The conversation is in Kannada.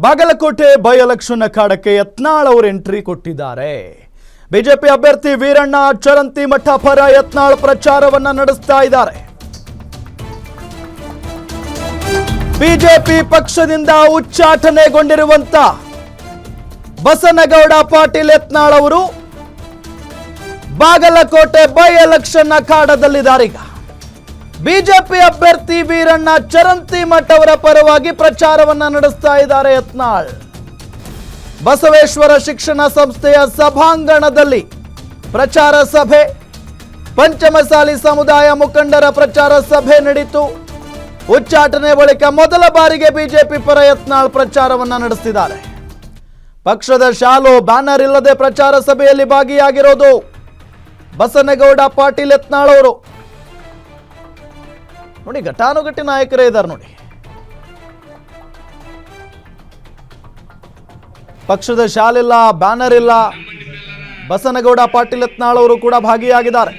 ಬಾಗಲಕೋಟೆ ಬೈ ಎಲೆಕ್ಷನ್ ಅಖಾಡಕ್ಕೆ ಯತ್ನಾಳ್ ಅವರು ಎಂಟ್ರಿ ಕೊಟ್ಟಿದ್ದಾರೆ. ಬಿಜೆಪಿ ಅಭ್ಯರ್ಥಿ ವೀರಣ್ಣ ಚರಂತಿಮಠ ಪರ ಯತ್ನಾಳ್ ಪ್ರಚಾರವನ್ನ ನಡೆಸ್ತಾ ಇದ್ದಾರೆ. ಬಿಜೆಪಿ ಪಕ್ಷದಿಂದ ಉಚ್ಚಾಟನೆಗೊಂಡಿರುವಂತ ಬಸನಗೌಡ ಪಾಟೀಲ್ ಯತ್ನಾಳ್ ಅವರು ಬಾಗಲಕೋಟೆ ಬೈ ಎಲೆಕ್ಷನ್ ಅಖಾಡದಲ್ಲಿದ್ದಾರೆ. ಈಗ ಬಿಜೆಪಿ ಅಭ್ಯರ್ಥಿ ವೀರಣ್ಣ ಚರಂತಿಮಠ ಅವರ ಪರವಾಗಿ ಪ್ರಚಾರವನ್ನ ನಡೆಸ್ತಾ ಇದ್ದಾರೆ ಯತ್ನಾಳ್. ಬಸವೇಶ್ವರ ಶಿಕ್ಷಣ ಸಂಸ್ಥೆಯ ಸಭಾಂಗಣದಲ್ಲಿ ಪ್ರಚಾರ ಸಭೆ, ಪಂಚಮಸಾಲಿ ಸಮುದಾಯ ಮುಖಂಡರ ಪ್ರಚಾರ ಸಭೆ ನಡೆಯಿತು. ಉಚ್ಚಾಟನೆ ಬಳಿಕ ಮೊದಲ ಬಾರಿಗೆ ಬಿಜೆಪಿ ಪರ ಯತ್ನಾಳ್ ಪ್ರಚಾರವನ್ನ ನಡೆಸಿದ್ದಾರೆ. ಪಕ್ಷದ ಶಾಲು ಬ್ಯಾನರ್ ಇಲ್ಲದೆ ಪ್ರಚಾರ ಸಭೆಯಲ್ಲಿ ಭಾಗಿಯಾಗಿರೋದು ಬಸನಗೌಡ ಪಾಟೀಲ್ ಯತ್ನಾಳ್ ಅವರು. ನೋಡಿ, ಘಟಾನುಘಟಿ ನಾಯಕರೇ ಇದ್ದಾರೆ ನೋಡಿ. ಪಕ್ಷದ ಶಾಲಿಲ್ಲ, ಬ್ಯಾನರ್ ಇಲ್ಲ. ಬಸನಗೌಡ ಪಾಟೀಲ್ ಯತ್ನಾಳ್ ಅವರು ಕೂಡ ಭಾಗಿಯಾಗಿದ್ದಾರೆ.